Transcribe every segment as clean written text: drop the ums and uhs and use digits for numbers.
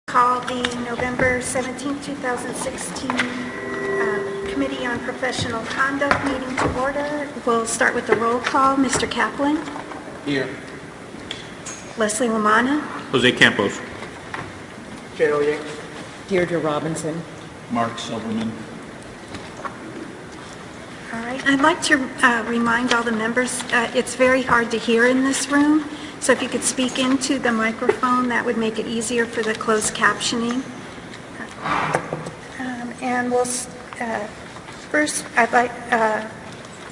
Call the November 17, 2016 Committee on Professional Conduct meeting to order. We'll start with the roll call. Mr. Kaplan. Here. Leslie Lamanna. Jose Campos. J.O. Yang. Deirdre Robinson. Mark Silverman. All right. I'd like to remind all the members it's very hard to hear in this room. So if you could speak into the microphone, that would make it easier for the closed captioning. And we'll first, I'd like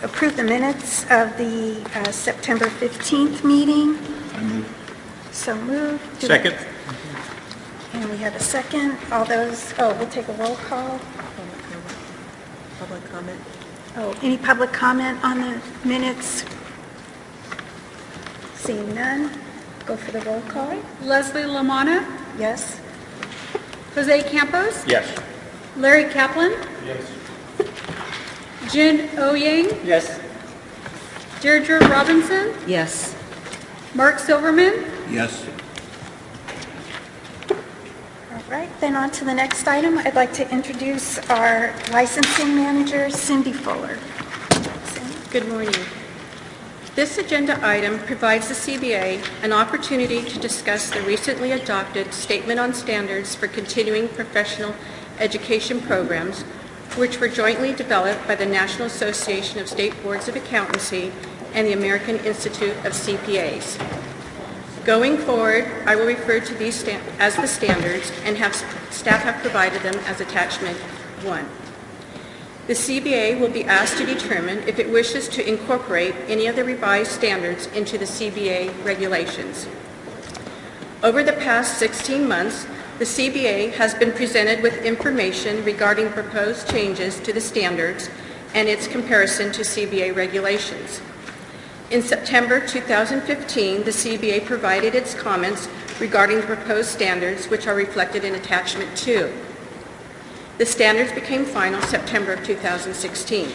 approve the minutes of the September 15th meeting. I move. So moved. Second. And we have a second. All those, we'll take a roll call. Public comment. Any public comment on the minutes? Seeing none, go for the roll call. Leslie Lamanna, Yes? Jose Campos, Yes. Larry Kaplan, Yes. Jin Yang, Yes. Deirdre Robinson, Yes. Mark Silverman, Yes. All right, then on to the next item. I'd like to introduce our licensing manager, Cindy Fuller. Cindy? Good morning. This agenda item provides the CBA an opportunity to discuss the recently adopted Statement on Standards for Continuing Professional Education Programs, which were jointly developed by the National Association of State Boards of Accountancy and the American Institute of CPAs. Going forward, I will refer to these as the standards, and staff have provided them as attachment 1. The CBA will be asked to determine if it wishes to incorporate any of the revised standards into the CBA regulations. Over the past 16 months, the CBA has been presented with information regarding proposed changes to the standards and its comparison to CBA regulations. In September 2015, the CBA provided its comments regarding the proposed standards, which are reflected in attachment 2. The standards became final September of 2016.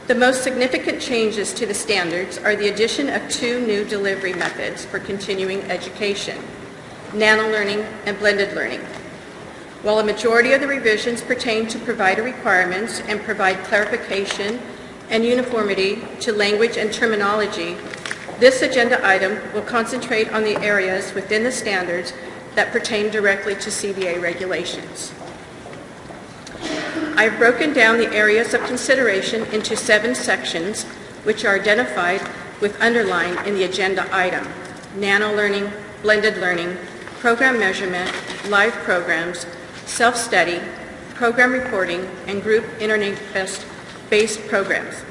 The most significant changes to the standards are the addition of 2 new delivery methods for continuing education, nano-learning and blended learning. While a majority of the revisions pertain to provider requirements and provide clarification and uniformity to language and terminology, this agenda item will concentrate on the areas within the standards that pertain directly to CBA regulations. I've broken down the areas of consideration into 7 sections, which are identified with underline in the agenda item: nano-learning, blended learning, program measurement, live programs, self-study, program reporting, and group internet-based programs.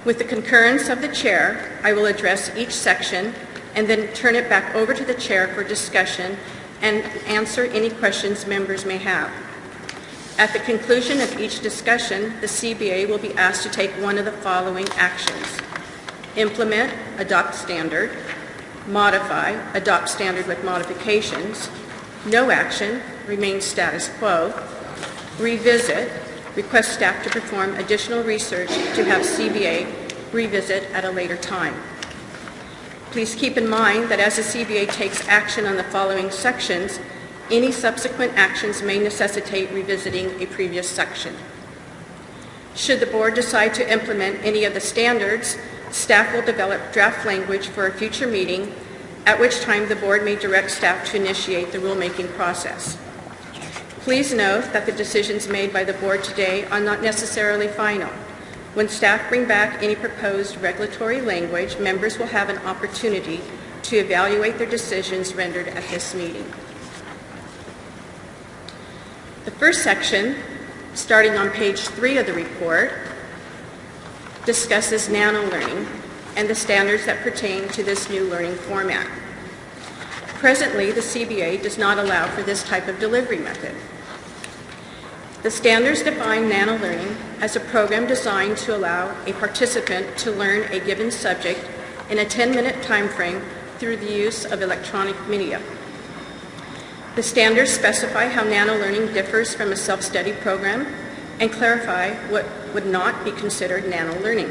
With the concurrence of the chair, I will address each section and then turn it back over to the chair for discussion and answer any questions members may have. At the conclusion of each discussion, the CBA will be asked to take one of the following actions: implement, adopt standard; modify, adopt standard with modifications; no action, remain status quo; revisit, request staff to perform additional research to have CBA revisit at a later time. Please keep in mind that as the CBA takes action on the following sections, any subsequent actions may necessitate revisiting a previous section. Should the board decide to implement any of the standards, staff will develop draft language for a future meeting, at which time the board may direct staff to initiate the rulemaking process. Please note that the decisions made by the board today are not necessarily final. When staff bring back any proposed regulatory language, members will have an opportunity to evaluate their decisions rendered at this meeting. The first section, starting on page 3 of the report, discusses nano-learning and the standards that pertain to this new learning format. Presently, the CBA does not allow for this type of delivery method. The standards define nano-learning as a program designed to allow a participant to learn a given subject in a 10-minute time frame through the use of electronic media. The standards specify how nano-learning differs from a self-study program and clarify what would not be considered nano-learning.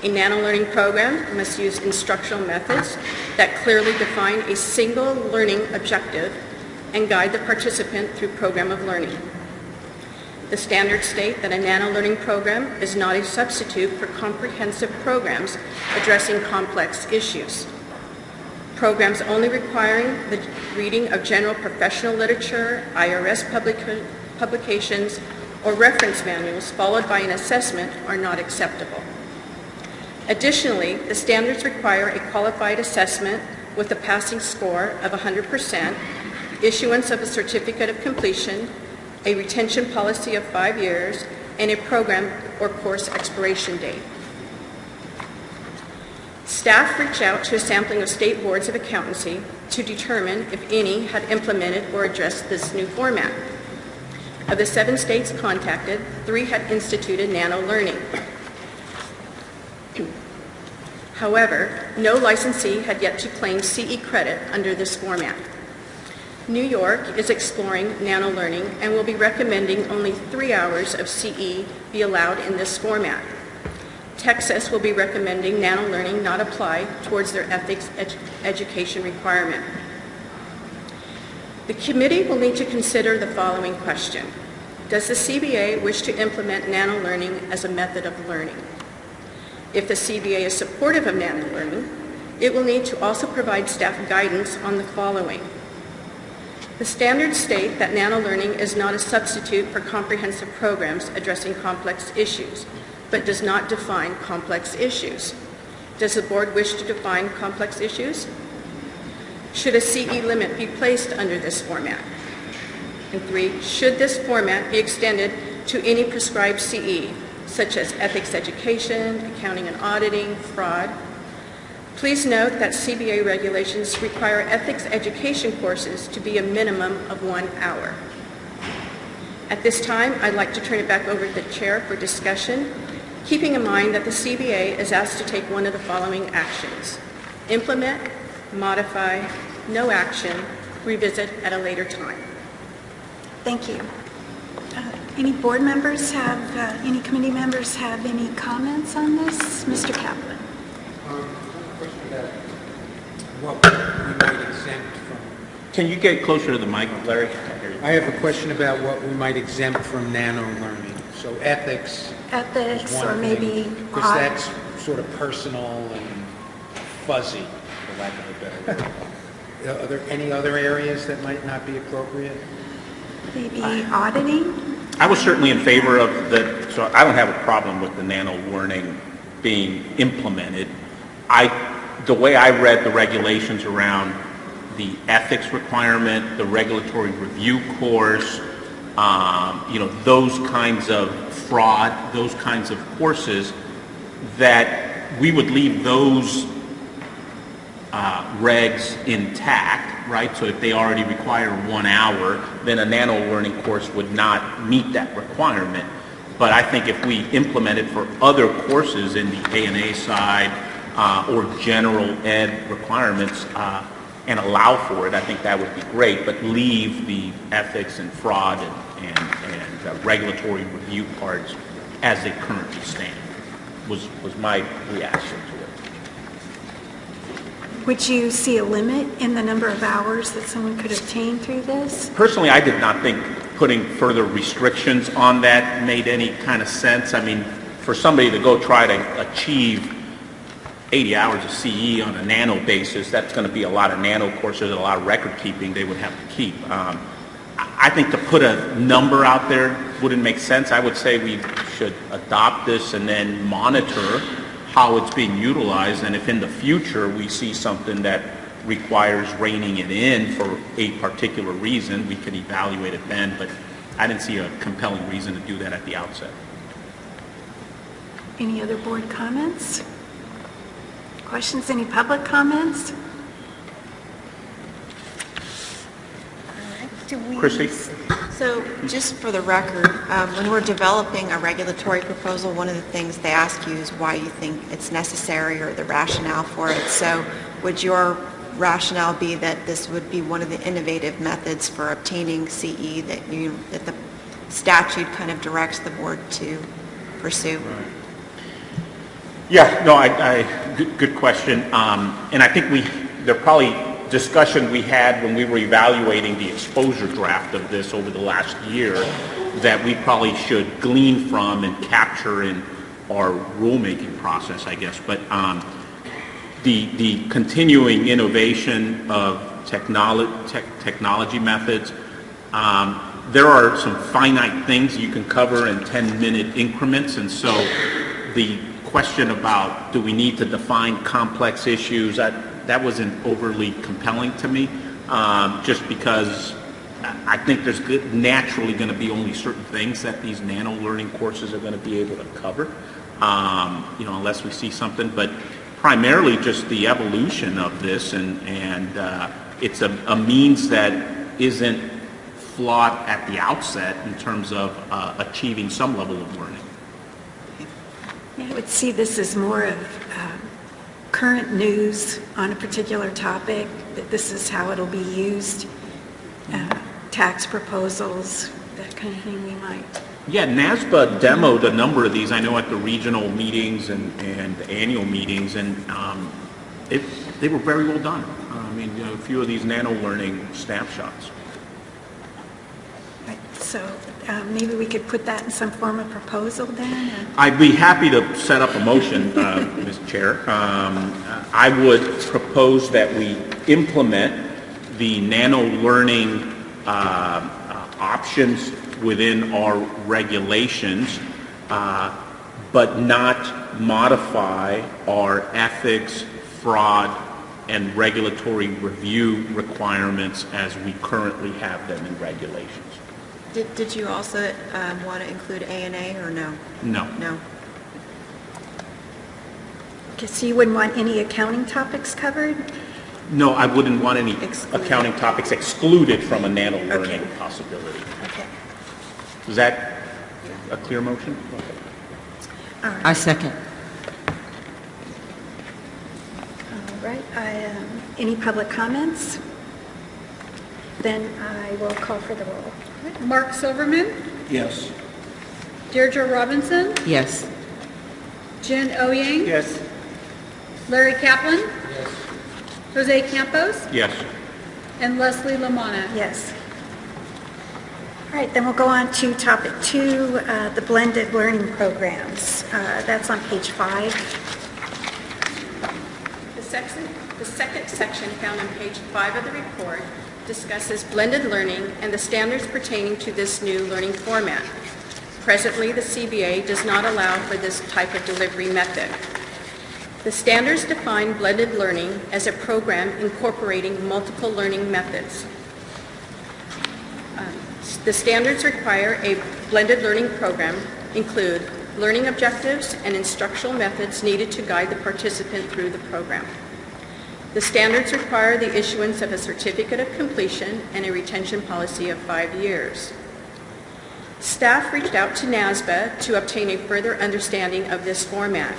A nano learning program must use instructional methods that clearly define a single learning objective and guide the participant through program of learning. The standards state that a nano learning program is not a substitute for comprehensive programs addressing complex issues. Programs only requiring the reading of general professional literature, IRS publications, or reference manuals followed by an assessment are not acceptable. Additionally, the standards require a qualified assessment with a passing score of 100%, issuance of a certificate of completion, a retention policy of 5 years, and a program or course expiration date. Staff reached out to a sampling of state boards of accountancy to determine if any had implemented or addressed this new format. Of the 7 states contacted, 3 had instituted nano learning. However, no licensee had yet to claim CE credit under this format. New York is exploring nano learning and will be recommending only 3 hours of CE be allowed in this format. Texas will be recommending nano learning not apply towards their ethics education requirement. The committee will need to consider the following question. Does the CBA wish to implement nano learning as a method of learning? If the CBA is supportive of nano learning, it will need to also provide staff guidance on the following. The standards state that nano learning is not a substitute for comprehensive programs addressing complex issues, but does not define complex issues. Does the board wish to define complex issues? Should a CE limit be placed under this format? And 3, should this format be extended to any prescribed CE, such as ethics education, accounting and auditing, fraud? Please note that CBA regulations require ethics education courses to be a minimum of 1 hour. At this time, I'd like to turn it back over to the chair for discussion, keeping in mind that the CBA is asked to take one of the following actions: implement, modify, no action, revisit at a later time. Thank you. Any board members have, any committee members have any comments on this? Mr. Kaplan. Question about what we might exempt from. Can you get closer to the mic, Larry? I have a question about what we might exempt from nano learning. So ethics is Ethics, one or thing, maybe because that's sort of personal and fuzzy, for lack of a better word. Are there any other areas that might not be appropriate? maybe auditing. I was certainly in favor of the, so I don't have a problem with the nano learning being implemented. The way I read the regulations around the ethics requirement, the regulatory review course, those kinds of fraud, those kinds of courses, that we would leave those regs intact, right? So if they already require 1 hour, then a nano learning course would not meet that requirement. But I think if we implement it for other courses in the A&A side or general ed requirements and allow for it, I think that would be great. But leave the ethics and fraud and regulatory review parts as they currently stand, was my reaction to it. Would you see a limit in the number of hours that someone could obtain through this? Personally, I did not think putting further restrictions on that made any kind of sense. I mean, for somebody to go try to achieve 80 hours of CE on a nano basis, that's going to be a lot of nano courses and a lot of record keeping they would have to keep. I think to put a number out there wouldn't make sense. I would say we should adopt this and then monitor how it's being utilized, and if in the future we see something that requires reining it in for a particular reason, we could evaluate it then, but I didn't see a compelling reason to do that at the outset. Any other board comments? Questions? Any public comments? Chrissy? So just for the record, when we're developing a regulatory proposal, one of the things they ask you is why you think it's necessary or the rationale for it. So would your rationale be that this would be one of the innovative methods for obtaining CE that the statute kind of directs the board to pursue? Right. Yeah, no, good question. And I think there probably discussion we had when we were evaluating the exposure draft of this over the last year that we probably should glean from and capture in our rulemaking process, I guess. But the continuing innovation of technology methods, there are some finite things you can cover in 10-minute increments, and so the question about do we need to define complex issues, that wasn't overly compelling to me, just because I think there's naturally going to be only certain things that these nano learning courses are going to be able to cover, unless we see something. But primarily just the evolution of this, and it's a means that isn't flawed at the outset in terms of achieving some level of learning. I would see this as more of current news on a particular topic, that this is how it'll be used, tax proposals, that kind of thing we might. Yeah, NASBA demoed a number of these, I know, at the regional meetings and the annual meetings, and they were very well done. I mean, a few of these nano learning snapshots. Right. So maybe we could put that in some form of proposal then? Or? I'd be happy to set up a motion, Ms. Chair. I would propose that we implement the nano learning options within our regulations, but not modify our ethics, fraud, and regulatory review requirements as we currently have them in regulations. Did you also want to include A&A or no? No. No. Okay, so you wouldn't want any accounting topics covered? No, I wouldn't want any Excluded. accounting topics excluded from a nano learning Okay. possibility. Okay. Is that a clear motion? All right. I second. All right. Any public comments? Then I will call for the roll. Mark Silverman, Yes. Deirdre Robinson, Yes. Jen Oyang, Yes. Larry Kaplan, Jose Campos, Yes. and Leslie Lamana. Yes. All right, then we'll go on to topic 2, the blended learning programs. That's on page 5. The second section found on page 5 of the report discusses blended learning and the standards pertaining to this new learning format. Presently, the CBA does not allow for this type of delivery method. The standards define blended learning as a program incorporating multiple learning methods. The standards require a blended learning program include learning objectives and instructional methods needed to guide the participant through the program. The standards require the issuance of a certificate of completion and a retention policy of 5 years. Staff reached out to NASBA to obtain a further understanding of this format.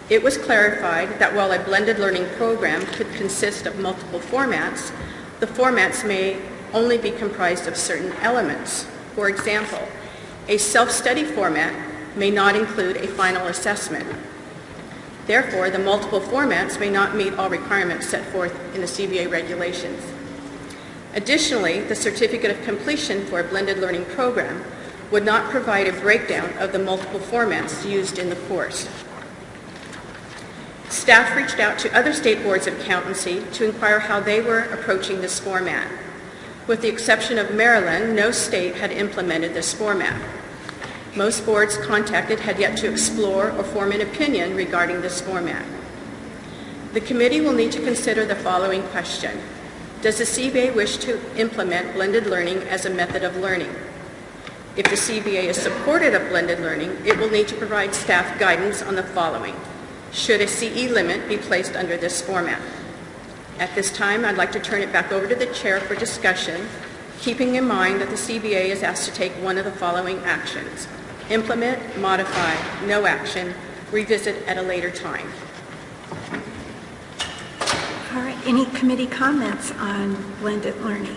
It was clarified that while a blended learning program could consist of multiple formats, the formats may only be comprised of certain elements. For example, a self-study format may not include a final assessment. Therefore, the multiple formats may not meet all requirements set forth in the CBA regulations. Additionally, the certificate of completion for a blended learning program would not provide a breakdown of the multiple formats used in the course. Staff reached out to other state boards of accountancy to inquire how they were approaching this format. With the exception of Maryland, no state had implemented this format. Most boards contacted had yet to explore or form an opinion regarding this format. The committee will need to consider the following question. Does the CBA wish to implement blended learning as a method of learning? If the CBA is supportive of blended learning, it will need to provide staff guidance on the following. Should a CE limit be placed under this format? At this time, I'd like to turn it back over to the chair for discussion, keeping in mind that the CBA is asked to take one of the following actions: implement, modify, no action, revisit at a later time. All right, any committee comments on blended learning?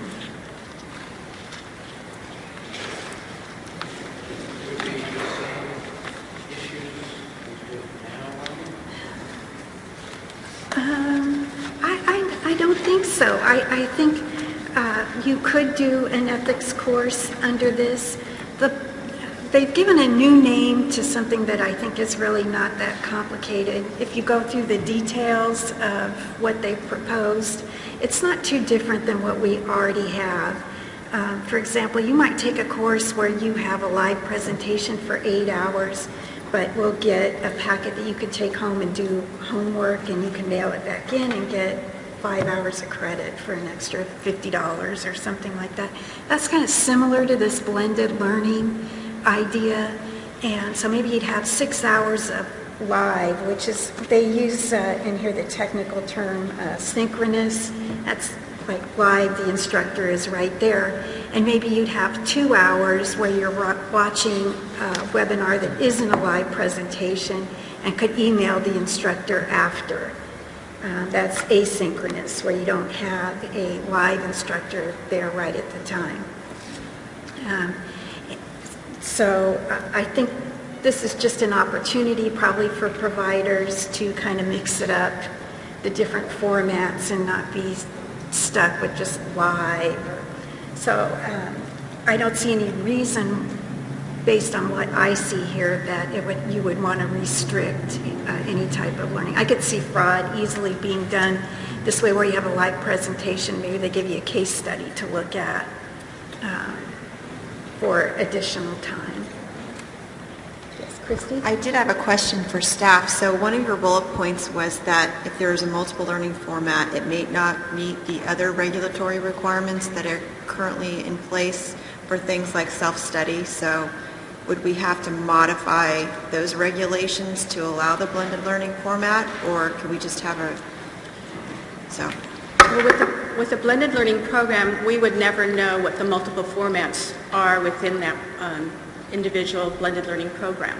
I think you could do an ethics course under this. They've given a new name to something that I think is really not that complicated. If you go through the details of what they've proposed, it's not too different than what we already have. For example, you might take a course where you have a live presentation for 8 hours, but we'll get a packet that you could take home and do homework, and you can mail it back in and get 5 hours of credit for an extra $50 or something like that. That's kind of similar to this blended learning idea. And so maybe you'd have 6 hours of live, which is, they use in here the technical term synchronous. That's like live, the instructor is right there. And maybe you'd have 2 hours where you're watching a webinar that isn't a live presentation and could email the instructor after. That's asynchronous, where you don't have a live instructor there right at the time. So I think this is just an opportunity probably for providers to kind of mix it up, the different formats, and not be stuck with just live. So I don't see any reason, based on what I see here, that you would want to restrict any type of learning. I could see fraud easily being done this way, where you have a live presentation, maybe they give you a case study to look at for additional time. Yes, Christy? I did have a question for staff. So one of your bullet points was that if there is a multiple learning format, it may not meet the other regulatory requirements that are currently in place for things like self-study. So would we have to modify those regulations to allow the blended learning format, or could we just have Well, with the blended learning program, we would never know what the multiple formats are within that individual blended learning program.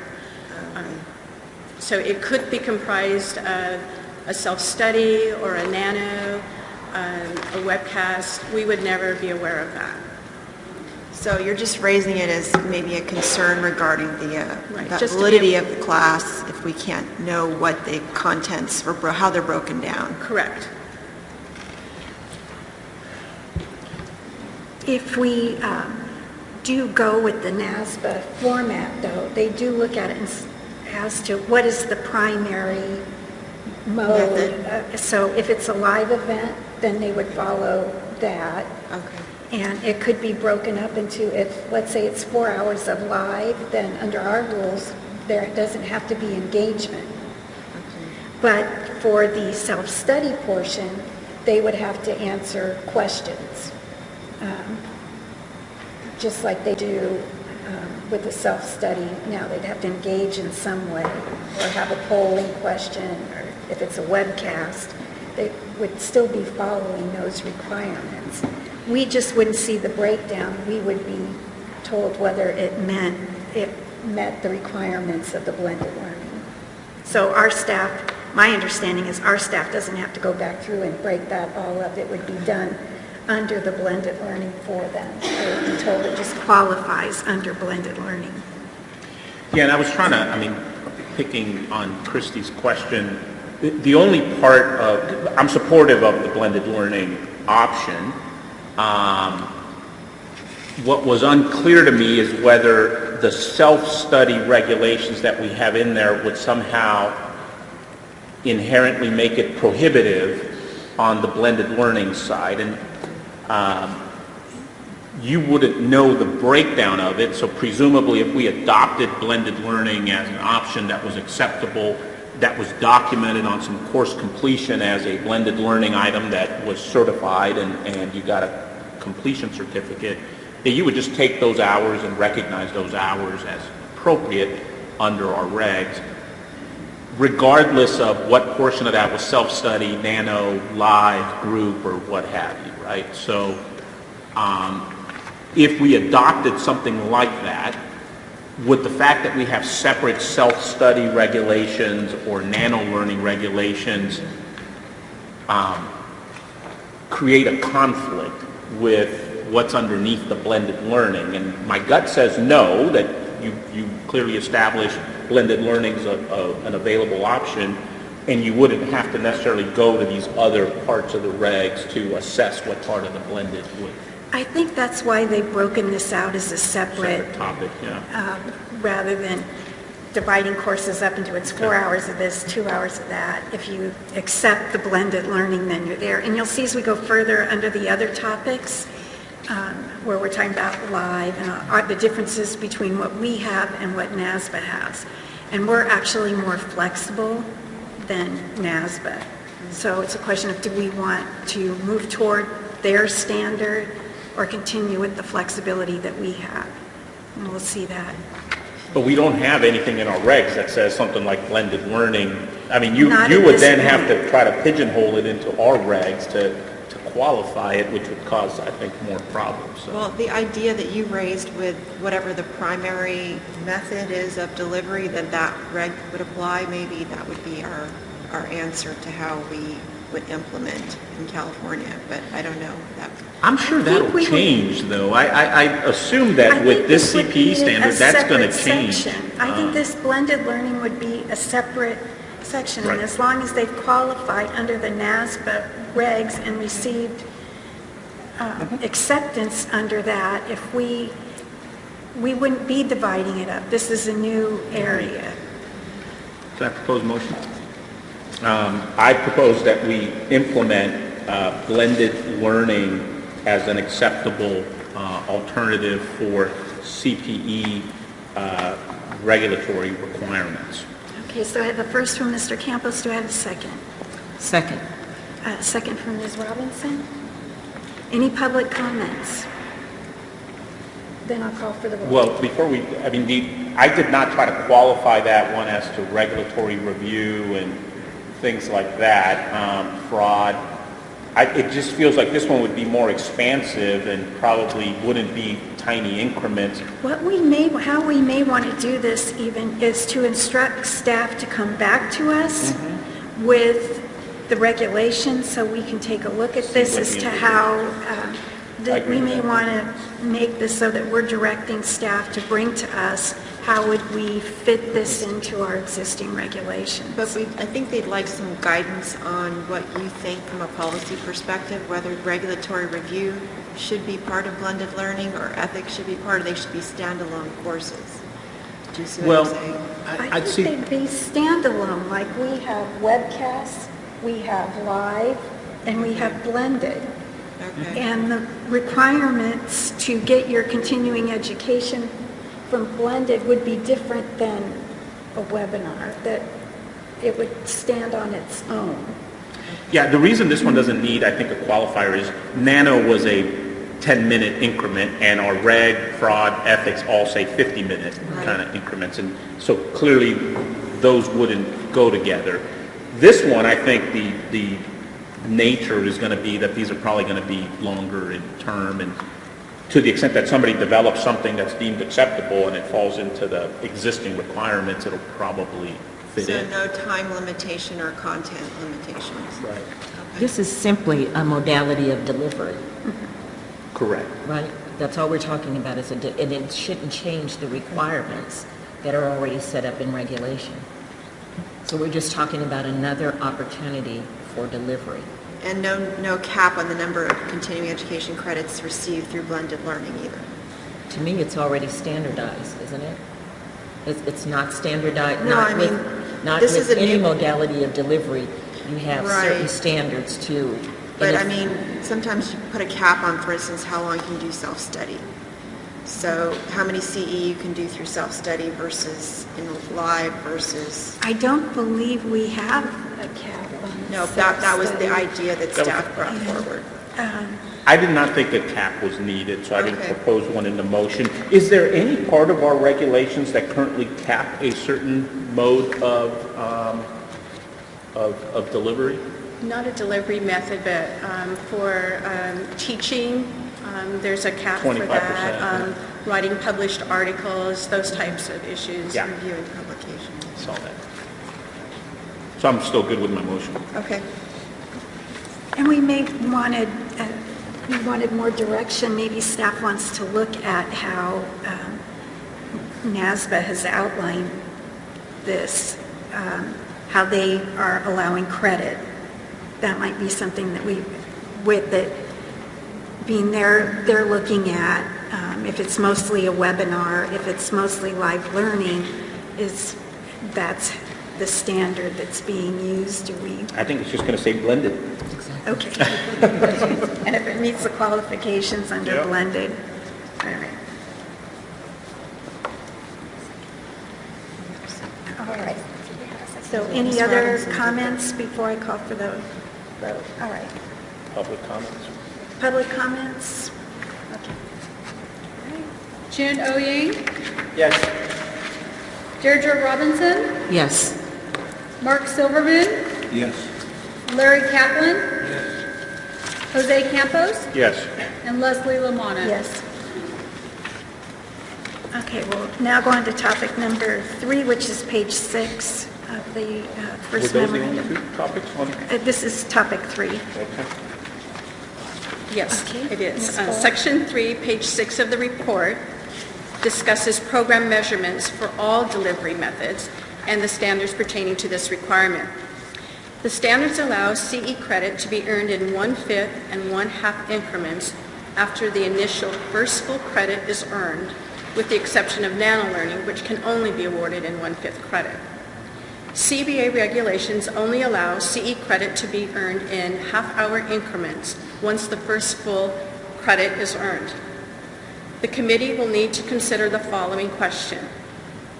So it could be comprised of a self-study or a nano, a webcast. We would never be aware of that. So you're just raising it as maybe a concern regarding the just to validity be of the class if we can't know what the contents or how they're broken down. Correct. If we do go with the NASBA format, though, they do look at it as to what is the primary mode. So if it's a live event, then they would follow that. Okay. And it could be broken up into, if, let's say it's 4 hours of live, then under our rules, there doesn't have to be engagement. But for the self-study portion, they would have to answer questions, just like they do with the self-study. Now they'd have to engage in some way, or have a polling question, or if it's a webcast, they would still be following those requirements. We just wouldn't see the breakdown. We would be told whether it met the requirements of the blended learning. So our staff, my understanding is our staff doesn't have to go back through and break that all up. It would be done under the blended learning for them. They would be told it just qualifies under blended learning. Yeah, and I was trying to, picking on Christy's question, the only part of, I'm supportive of the blended learning option. What was unclear to me is whether the self-study regulations that we have in there would somehow inherently make it prohibitive on the blended learning side. And you wouldn't know the breakdown of it, so presumably if we adopted blended learning as an option that was acceptable, that was documented on some course completion as a blended learning item that was certified, and you got a completion certificate, that you would just take those hours and recognize those hours as appropriate under our regs, regardless of what portion of that was self-study, nano, live, group, or what have you, right? So if we adopted something like that, would the fact that we have separate self-study regulations or nano learning regulations create a conflict with what's underneath the blended learning? And my gut says no, that you clearly establish blended learning is an available option, and you wouldn't have to necessarily go to these other parts of the regs to assess what part of the blended would. I think that's why they've broken this out as a Separate topic, yeah. rather than dividing courses up into it's 4 hours of this, 2 hours of that. If you accept the blended learning, then you're there. And you'll see as we go further under the other topics, where we're talking about live and the differences between what we have and what NASBA has. And we're actually more flexible than NASBA. So it's a question of, do we want to move toward their standard or continue with the flexibility that we have? And we'll see that. But we don't have anything in our regs that says something like blended learning. I mean, you Not at would this then have point. to try to pigeonhole it into our regs to qualify it, which would cause, I think, more problems. So. Well, the idea that you raised with whatever the primary method is of delivery, then that reg would apply, maybe that would be our answer to how we would implement in California, but I don't know that. I'm sure think that'll we would- change, though. I assume I that think with this would be CPE standard, a that's going to separate change. section. I think this blended learning would be a separate section. And Right. as long as they've qualified under the NASBA regs and received acceptance under that, if we wouldn't be dividing it up. This is a new area. Can I propose a motion? I propose that we implement blended learning as an acceptable alternative for CPE regulatory requirements. Okay, so I have a first from Mr. Campos. Do I have a second? Second. Second from Ms. Robinson. Any public comments? Then I'll call for the vote. Well, before we, I mean, I did not try to qualify that one as to regulatory review and things like that, fraud. It just feels like this one would be more expansive and probably wouldn't be tiny increments. How we may want to do this even is to instruct staff to come back to us with the regulations so we can take a look at this what as the to individual- how that agree we with may that. want to make this so that we're directing staff to bring to us how would we fit this into our existing regulations. But I think they'd like some guidance on what you think from a policy perspective, whether regulatory review should be part of blended learning or ethics should be part, or they should be standalone courses. Do you see what I'm saying? I I'd see, think they'd be standalone, like we have webcasts, we have live, and we have blended. Okay. And the requirements to get your continuing education from blended would be different than a webinar, that it would stand on its own. yeah, the reason this one doesn't need, I think, a qualifier is Nano was a 10-minute increment, and our reg, fraud, ethics all say 50-minute kind of increments, and so clearly those wouldn't go together. This one, I think the nature is going to be that these are probably going to be longer in term, and to the extent that somebody develops something that's deemed acceptable and it falls into the existing requirements, it'll probably fit So in. no time limitation or content limitations? Right. This is simply a modality of delivery, Correct. right? That's all we're talking about, and it shouldn't change the requirements that are already set up in regulation. So we're just talking about another opportunity for delivery. And no cap on the number of continuing education credits received through blended learning either? To me, it's already standardized, isn't it? It's not standardized, No, not I mean, not this with is a any new- modality of delivery. You have certain Right. standards too. But And I if- mean, sometimes you put a cap on, for instance, how long you can do self-study. So how many CE you can do through self-study versus in live versus, I don't believe we have a cap on no, that was the self-study. idea that staff brought forward. I did not think a cap was needed, so I didn't Okay. propose one in the motion. Is there any part of our regulations that currently cap a certain mode of delivery? Not a delivery method, but for teaching, there's a cap for 25%, that. yeah. Writing published articles, those types of issues. Yeah. Reviewing publications. Saw that. So I'm still good with my motion. Okay. And we wanted more direction. Maybe staff wants to look at how NASBA has outlined this how they are allowing credit. That might be something that they're looking at, if it's mostly a webinar, if it's mostly live learning, that's the standard that's being used? Do we? I think it's just going to say blended. Okay. And if it meets the qualifications under Yep. blended, all right. All right. So any other comments before I call for the vote? All right. Public comments? Public comments? Okay. Jun Oh-Yang, Yes. Deirdre Robinson, Yes. Mark Silverman, Yes. Larry Kaplan, Jose Campos, Yes. and Leslie Lamona. Yes. Okay, we'll now go on to topic number 3, which is page 6 of the Were first those the only memorandum. two topics on? This is topic 3. Okay. Yes, Okay, it is. Ms. Cole. Section 3, page 6 of the report discusses program measurements for all delivery methods and the standards pertaining to this requirement. The standards allow CE credit to be earned in 1/5 and 1/2 increments after the initial first full credit is earned, with the exception of nano learning, which can only be awarded in 1/5 credit. CBA regulations only allow CE credit to be earned in half-hour increments once the first full credit is earned. The committee will need to consider the following question.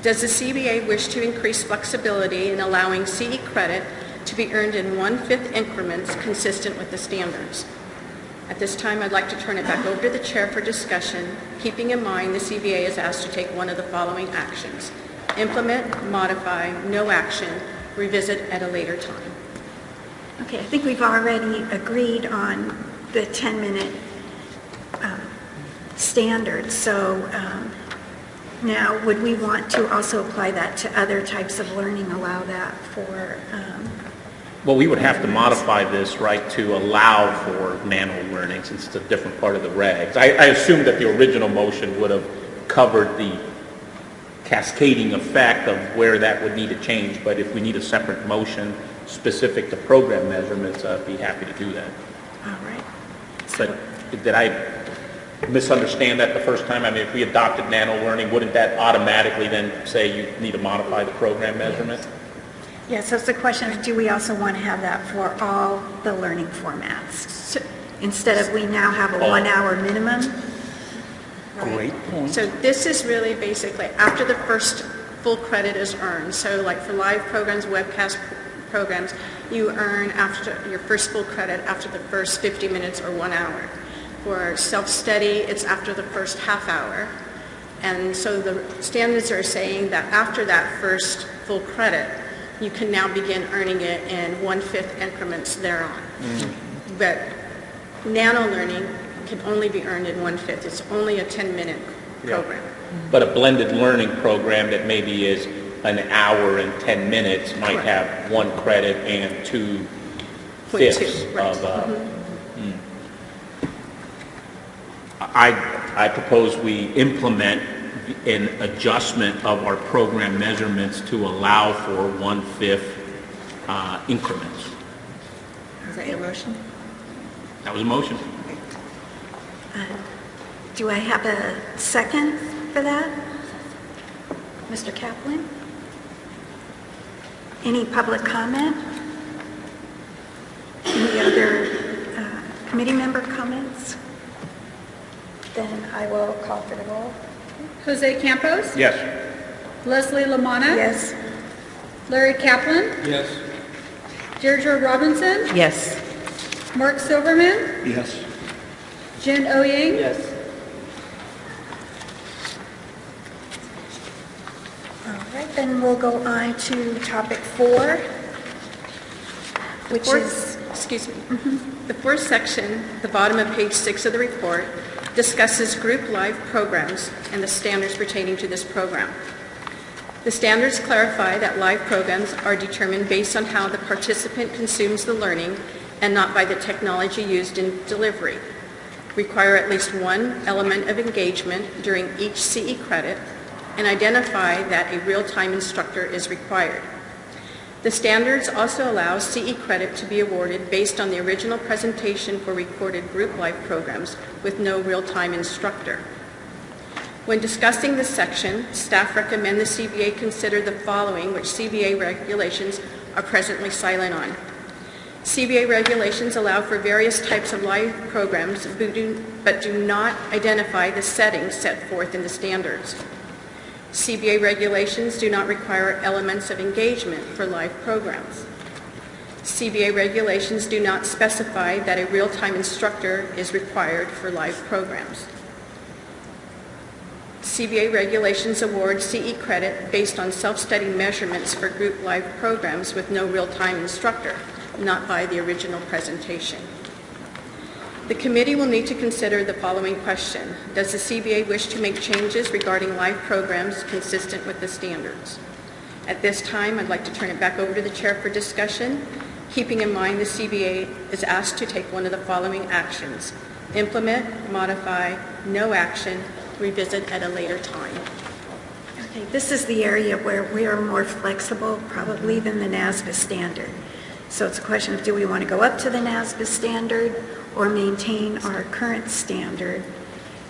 Does the CBA wish to increase flexibility in allowing CE credit to be earned in 1/5 increments consistent with the standards? At this time, I'd like to turn it back over to the chair for discussion, keeping in mind the CBA is asked to take one of the following actions: implement, modify, no action, revisit at a later time. Okay, I think we've already agreed on the 10-minute standard, so now would we want to also apply that to other types of learning, allow that for, Well, we would have to modify this, right, to allow for nano learning since it's a different part of the regs. I assume that the original motion would have covered the cascading effect of where that would need to change, but if we need a separate motion specific to program measurements, I'd be happy to do that. all right. But did I misunderstand that the first time? I mean, if we adopted nano learning, wouldn't that automatically then say you need to modify the program measurement? Yeah, so it's the question of, do we also want to have that for all the learning formats? Instead of we now have a 1-hour minimum? Great point. So this is really basically after the first full credit is earned. So like for live programs, webcast programs, you earn after your first full credit after the first 50 minutes or 1 hour. For self-study, it's after the first half hour. And so the standards are saying that after that first full credit, you can now begin earning it in 1/5 increments thereon. But nano learning can only be earned in 1/5. It's only a 10-minute program. But a blended learning program that maybe is an hour and 10 minutes might Correct. have 1 credit and 2/5 0.2, right. of... I propose we implement an adjustment of our program measurements to allow for 1/5 increments. Is that your motion? That was a motion. Do I have a second for that? Mr. Kaplan? Any public comment? Any other committee member comments? Then I will call for the roll. Jose Campos, Yes. Leslie Lamona, Yes? Larry Kaplan, Yes. Deirdre Robinson, Yes. Mark Silverman, Yes. Jun Oh-Yang, Yes. All right, then we'll go on to topic 4, which is... Excuse me. The fourth section, the bottom of page 6 of the report, discusses group live programs and the standards pertaining to this program. The standards clarify that live programs are determined based on how the participant consumes the learning and not by the technology used in delivery, require at least one element of engagement during each CE credit, and identify that a real-time instructor is required. The standards also allow CE credit to be awarded based on the original presentation for recorded group life programs with no real-time instructor. When discussing this section, staff recommend the CBA consider the following, which CBA regulations are presently silent on. CBA regulations allow for various types of live programs but do not identify the settings set forth in the standards. CBA regulations do not require elements of engagement for live programs. CBA regulations do not specify that a real-time instructor is required for live programs. CBA regulations award CE credit based on self-study measurements for group live programs with no real-time instructor, not by the original presentation. The committee will need to consider the following question. Does the CBA wish to make changes regarding live programs consistent with the standards? At this time, I'd like to turn it back over to the chair for discussion, keeping in mind the CBA is asked to take one of the following actions: implement, modify, no action, revisit at a later time. Okay, this is the area where we are more flexible probably than the NASBA standard. So it's a question of, do we want to go up to the NASBA standard or maintain our current standard?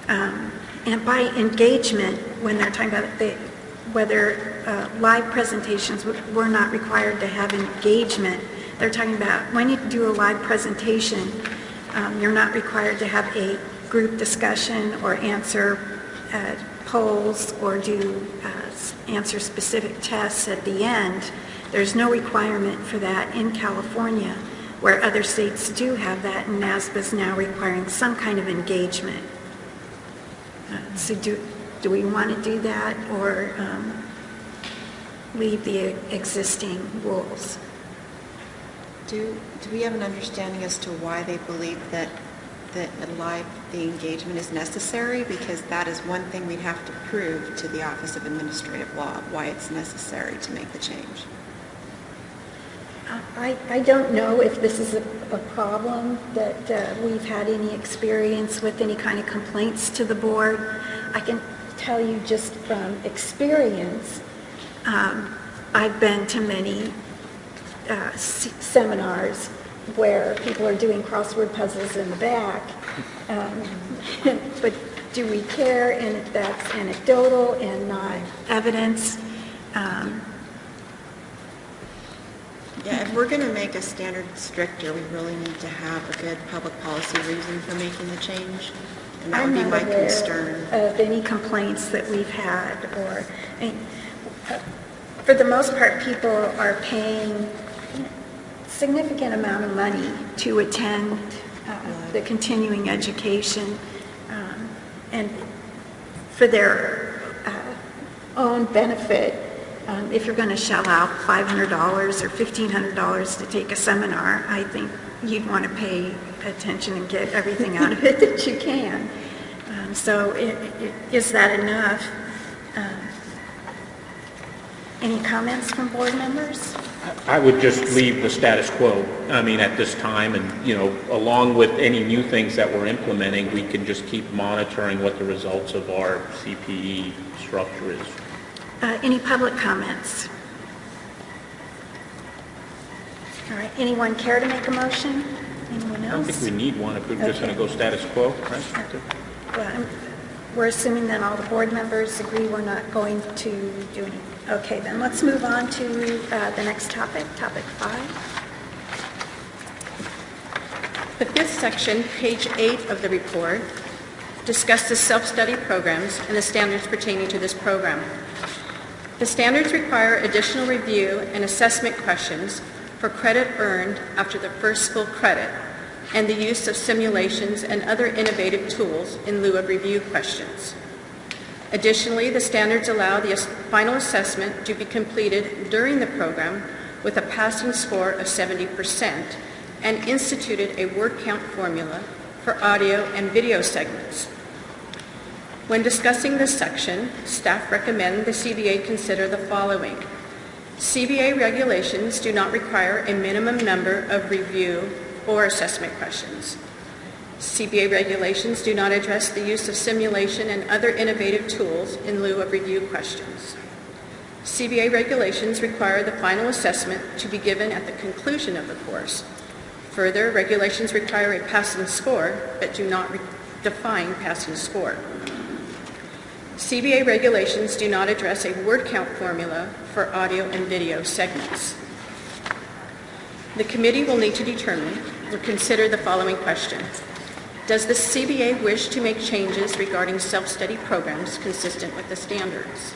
And by engagement, when they're talking about whether live presentations were not required to have engagement, they're talking about when you do a live presentation, you're not required to have a group discussion or answer polls or answer specific tests at the end. There's no requirement for that in California, where other states do have that, and NASBA is now requiring some kind of engagement. So do we want to do that or leave the existing rules? Do we have an understanding as to why they believe that the engagement is necessary? Because that is one thing we'd have to prove to the Office of Administrative Law, why it's necessary to make the change. I don't know if this is a problem that we've had any experience with, any kind of complaints to the board. I can tell you just from experience, I've been to many seminars where people are doing crossword puzzles in the back, but do we care? And that's anecdotal and not evidence. Yeah, if we're going to make a standard stricter, we really need to have a good public policy reason for making the change, and that would be my concern. I'm not aware of any complaints that we've had, or for the most part, people are paying significant amount of money to attend the continuing education, and for their own benefit. If you're going to shell out $500 or $1,500 to take a seminar, I think you'd want to pay attention and get everything out of it that you can. So is that enough? Any comments from board members? I would just leave the status quo, at this time, and, along with any new things that we're implementing, we can just keep monitoring what the results of our CPE structure is. Any public comments? All right, anyone care to make a motion? Anyone I don't else? think we need one if we're just going to go status quo, right? Well, we're assuming then all the board members agree we're not going to do any. Okay, then let's move on to the next topic, topic 5. The fifth section, page 8 of the report, discusses self-study programs and the standards pertaining to this program. The standards require additional review and assessment questions for credit earned after the first full credit, and the use of simulations and other innovative tools in lieu of review questions. Additionally, the standards allow the final assessment to be completed during the program with a passing score of 70%, and instituted a word count formula for audio and video segments. When discussing this section, staff recommend the CBA consider the following. CBA regulations do not require a minimum number of review or assessment questions. CBA regulations do not address the use of simulation and other innovative tools in lieu of review questions. CBA regulations require the final assessment to be given at the conclusion of the course. Further, regulations require a passing score, but do not define passing score. CBA regulations do not address a word count formula for audio and video segments. The committee will need to determine or consider the following question. Does the CBA wish to make changes regarding self-study programs consistent with the standards?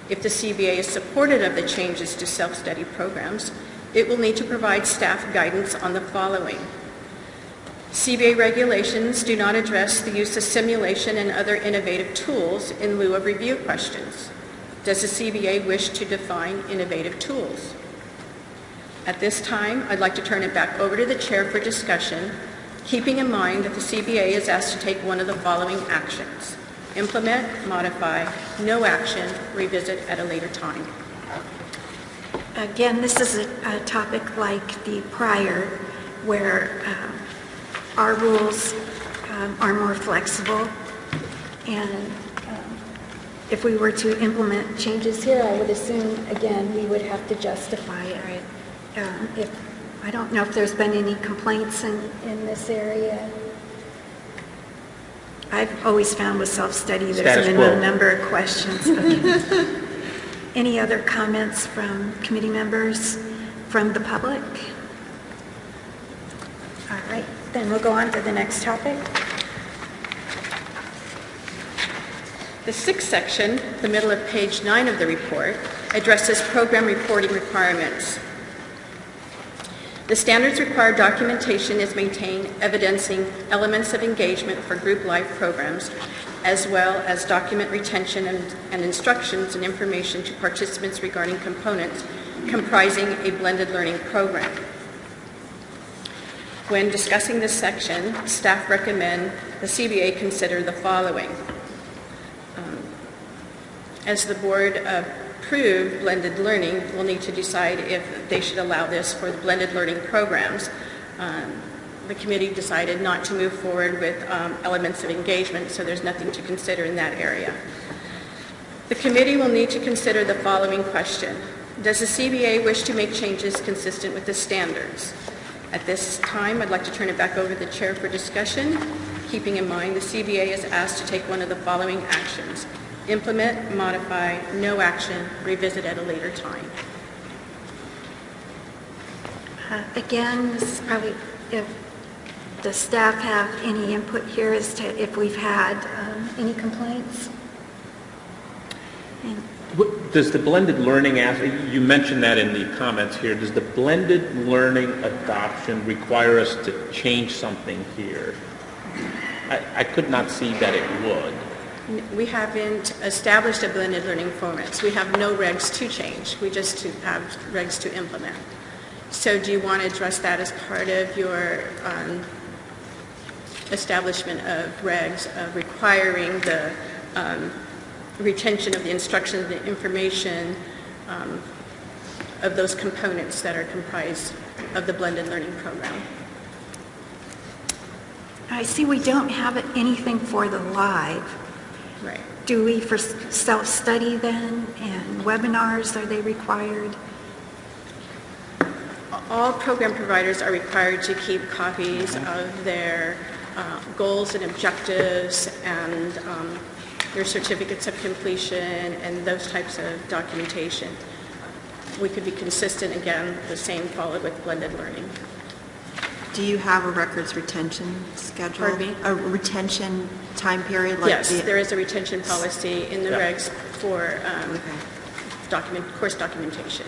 If the CBA is supportive of the changes to self-study programs, it will need to provide staff guidance on the following. CBA regulations do not address the use of simulation and other innovative tools in lieu of review questions. Does the CBA wish to define innovative tools? At this time, I'd like to turn it back over to the chair for discussion, keeping in mind that the CBA is asked to take one of the following actions: implement, modify, no action, revisit at a later time. Again, this is a topic like the prior, where our rules are more flexible, and if we were to implement changes here, I would assume, again, we would have to justify it. Right. I don't know if there's been any complaints in this area. I've always found with self-study, there's Status a minimum quo. number of questions. Okay. Any other comments from committee members, from the public? All right, then we'll go on to the next topic. The sixth section, the middle of page 9 of the report, addresses program reporting requirements. The standards required documentation is maintained evidencing elements of engagement for group life programs, as well as document retention and instructions and information to participants regarding components comprising a blended learning program. When discussing this section, staff recommend the CBA consider the following. As the board approved blended learning, we'll need to decide if they should allow this for the blended learning programs. The committee decided not to move forward with elements of engagement, so there's nothing to consider in that area. The committee will need to consider the following question. Does the CBA wish to make changes consistent with the standards? At this time, I'd like to turn it back over to the chair for discussion, keeping in mind the CBA is asked to take one of the following actions: implement, modify, no action, revisit at a later time. Again, this is probably, if the staff have any input here as to if we've had any complaints? And Does the blended learning, you mentioned that in the comments here, does the blended learning adoption require us to change something here? I could not see that it would. We haven't established a blended learning format, so we have no regs to change. We just have regs to implement. So do you want to address that as part of your establishment of regs requiring the retention of the instruction, the information of those components that are comprised of the blended learning program? I see we don't have anything for the live. Right. Do we for self-study then, and webinars, are they required? All program providers are required to keep copies of their goals and objectives and their certificates of completion and those types of documentation. We could be consistent, again, the same followed with blended learning. Do you have a records retention schedule? Pardon me? A retention time period? Yes, there is a retention policy in the Yeah. regs for course documentation.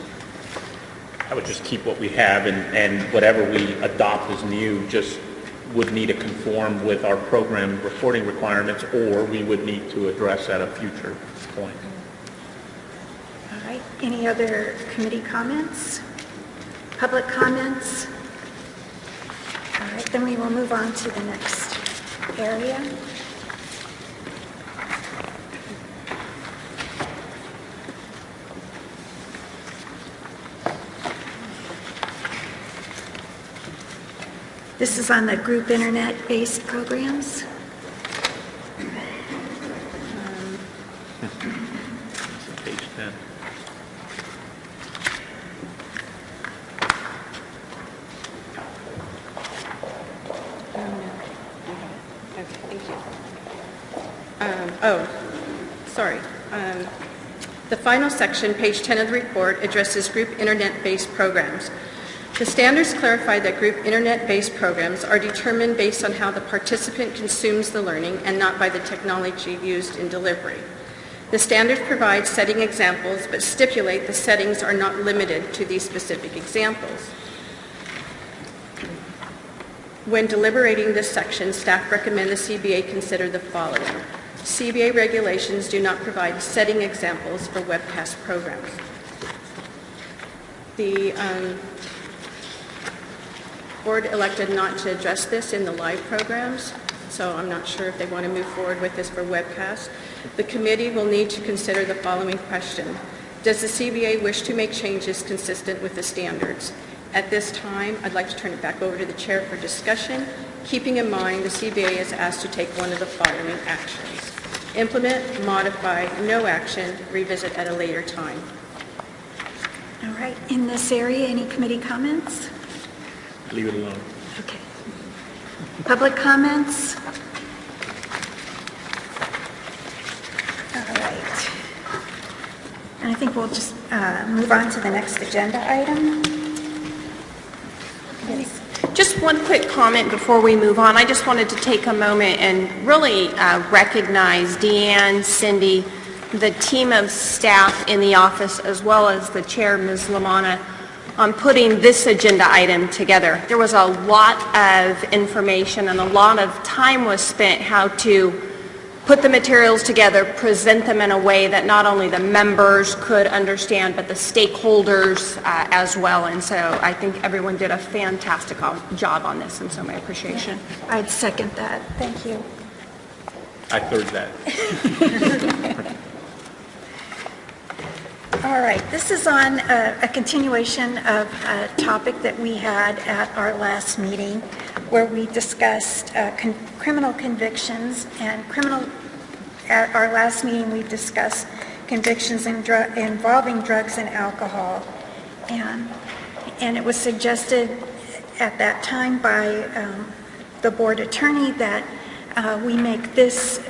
I would just keep what we have, and whatever we adopt as new just would need to conform with our program reporting requirements, or we would need to address at a future point. All right, any other committee comments? Public comments? All right, then we will move on to the next area. This is on the group internet-based programs. Page 10. The final section, page 10 of the report, addresses group internet-based programs. The standards clarify that group internet-based programs are determined based on how the participant consumes the learning and not by the technology used in delivery. The standards provide setting examples, but stipulate the settings are not limited to these specific examples. When deliberating this section, staff recommend the CBA consider the following. CBA regulations do not provide setting examples for webcast programs. The board elected not to address this in the live programs, so I'm not sure if they want to move forward with this for webcast. The committee will need to consider the following question. Does the CBA wish to make changes consistent with the standards? At this time, I'd like to turn it back over to the chair for discussion, keeping in mind the CBA is asked to take one of the following actions. Implement, modify, no action, revisit at a later time. All right, in this area, any committee comments? Leave it alone. Okay. Public comments? All right. And I think we'll just move on to the next agenda item. Yes. Just one quick comment before we move on. I just wanted to take a moment and really recognize Deanne, Cindy, the team of staff in the office, as well as the chair, Ms. Lamanna, on putting this agenda item together. There was a lot of information and a lot of time was spent how to put the materials together, present them in a way that not only the members could understand, but the stakeholders as well. And so I think everyone did a fantastic job on this, and so my appreciation. I'd second that. Thank you. I third that. All right, this is on a continuation of a topic that we had at our last meeting where we discussed criminal convictions and at our last meeting we discussed convictions involving drugs and alcohol. And it was suggested at that time by the board attorney that we make this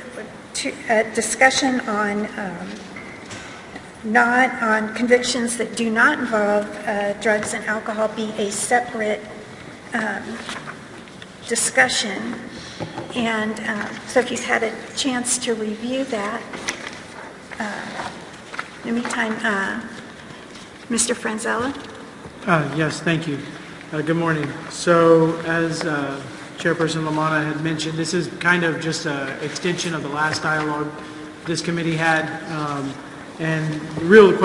a discussion on not on convictions that do not involve drugs and alcohol be a separate discussion. And so if you've had a chance to review that, in the meantime, Mr. Franzella? Yes, thank you. Good morning. So as Chairperson Lamanna had mentioned, this is kind of just an extension of the last dialogue this committee had. And the real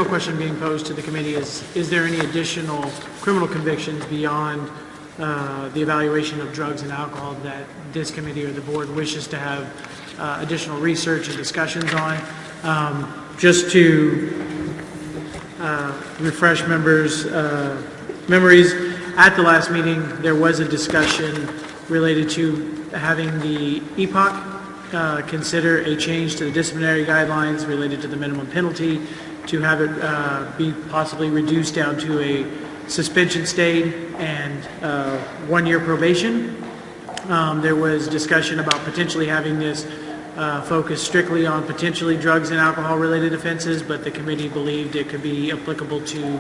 question being posed to the committee is there any additional criminal convictions beyond the evaluation of drugs and alcohol that this committee or the board wishes to have additional research and discussions on? Just to refresh members' memories, at the last meeting there was a discussion related to having the EPOC consider a change to the disciplinary guidelines related to the minimum penalty, to have it be possibly reduced down to a suspension stay and 1-year probation. There was discussion about potentially having this focus strictly on potentially drugs and alcohol related offenses, but the committee believed it could be applicable to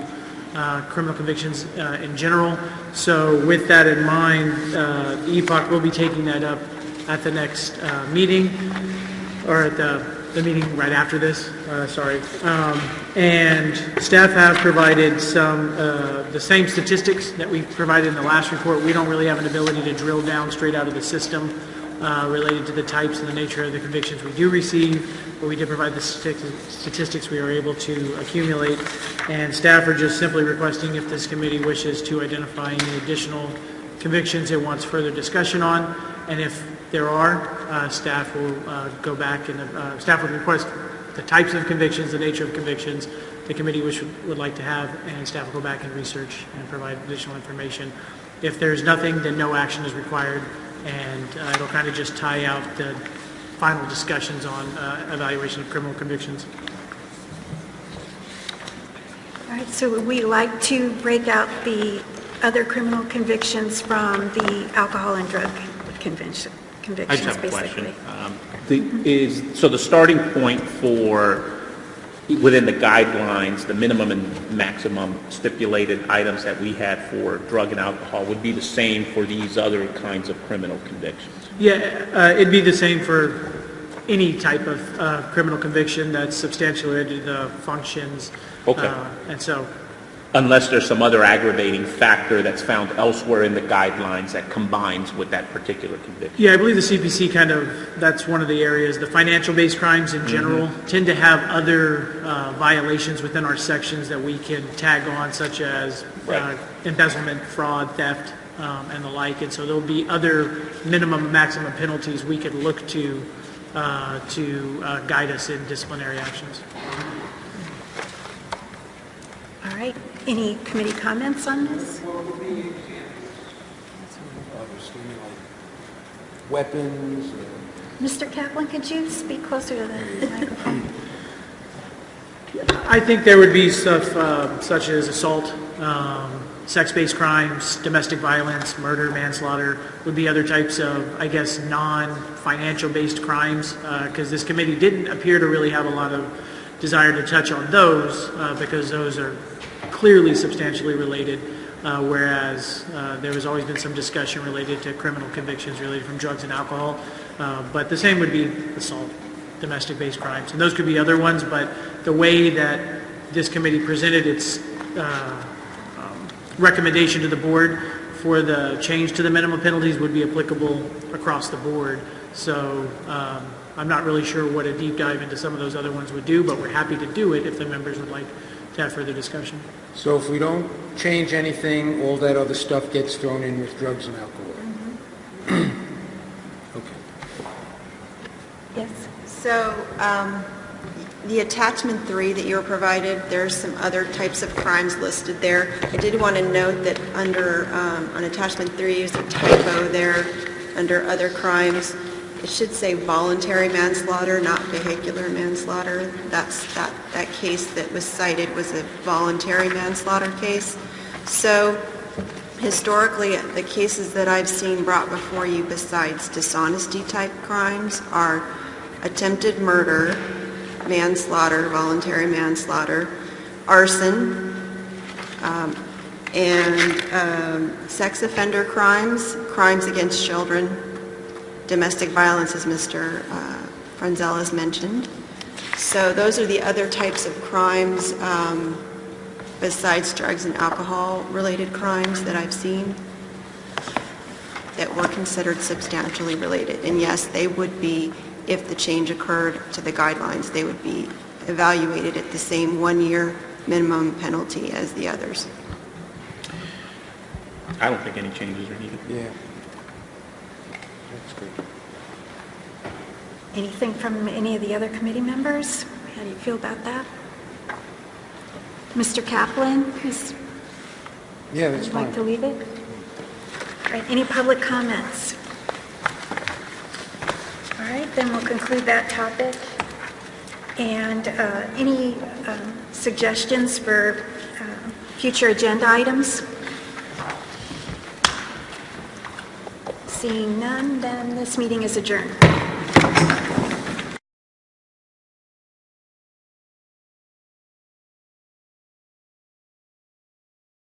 criminal convictions in general. So with that in mind, the EPOC will be taking that up at the next meeting, or at the meeting right after this, and staff have provided some, the same statistics that we provided in the last report. We don't really have an ability to drill down straight out of the system related to the types and the nature of the convictions we do receive, but we did provide the statistics we are able to accumulate, and staff are just simply requesting if this committee wishes to identify any additional convictions it wants further discussion on, and if there are, staff will go back and staff would request the types of convictions, the nature of convictions the committee would like to have, and staff will go back and research and provide additional information. If there's nothing, then no action is required, and it'll kind of just tie out the final discussions on evaluation of criminal convictions. All right, so would we like to break out the other criminal convictions from the alcohol and drug convictions, I just have a basically? question. So the starting point for, within the guidelines, the minimum and maximum stipulated items that we had for drug and alcohol would be the same for these other kinds of criminal convictions? Yeah, it'd be the same for any type of criminal conviction that's substantially related to the functions. Okay. And so, Unless there's some other aggravating factor that's found elsewhere in the guidelines that combines with that particular conviction. yeah, I believe the CPC that's one of the areas. The financial-based crimes in general tend to have other violations within our sections that we can tag on, such as Right. embezzlement, fraud, theft, and the like. And so there'll be other minimum and maximum penalties we could look to guide us in disciplinary actions. All right. Any committee comments on this? Obviously, like weapons, Mr. Kaplan, could you speak closer to the microphone? I think there would be stuff such as assault, sex-based crimes, domestic violence, murder, manslaughter, would be other types of, I guess, non-financial-based crimes, because this committee didn't appear to really have a lot of desire to touch on those, because those are clearly substantially related, whereas there has always been some discussion related to criminal convictions related from drugs and alcohol, but the same would be assault, domestic-based crimes, and those could be other ones, but the way that this committee presented its recommendation to the board for the change to the minimum penalties would be applicable across the board. So I'm not really sure what a deep dive into some of those other ones would do, but we're happy to do it if the members would like to have further discussion. so if we don't change anything, all that other stuff gets thrown in with drugs and alcohol. Okay. Yes. So, the attachment 3 that you were provided, there's some other types of crimes listed there. I did want to note that under, on attachment 3, there's a typo there, under other crimes. It should say voluntary manslaughter, not vehicular manslaughter. That case that was cited was a voluntary manslaughter case. So, historically, the cases that I've seen brought before you besides dishonesty type crimes are attempted murder, manslaughter, voluntary manslaughter, arson, and sex offender crimes, crimes against children, domestic violence, as Mr. Frenzel has mentioned. So those are the other types of crimes besides drugs and alcohol-related crimes that I've seen that were considered substantially related. And yes, they would be, if the change occurred to the guidelines, they would be evaluated at the same 1-year minimum penalty as the others. I don't think any changes are needed. Yeah. That's good. Anything from any of the other committee members? How do you feel about that? Mr. Kaplan, Yeah, that's would you like fine. to leave it? All right, any public comments? All right, then we'll conclude that topic. And any suggestions for future agenda items? Seeing none, then this meeting is adjourned.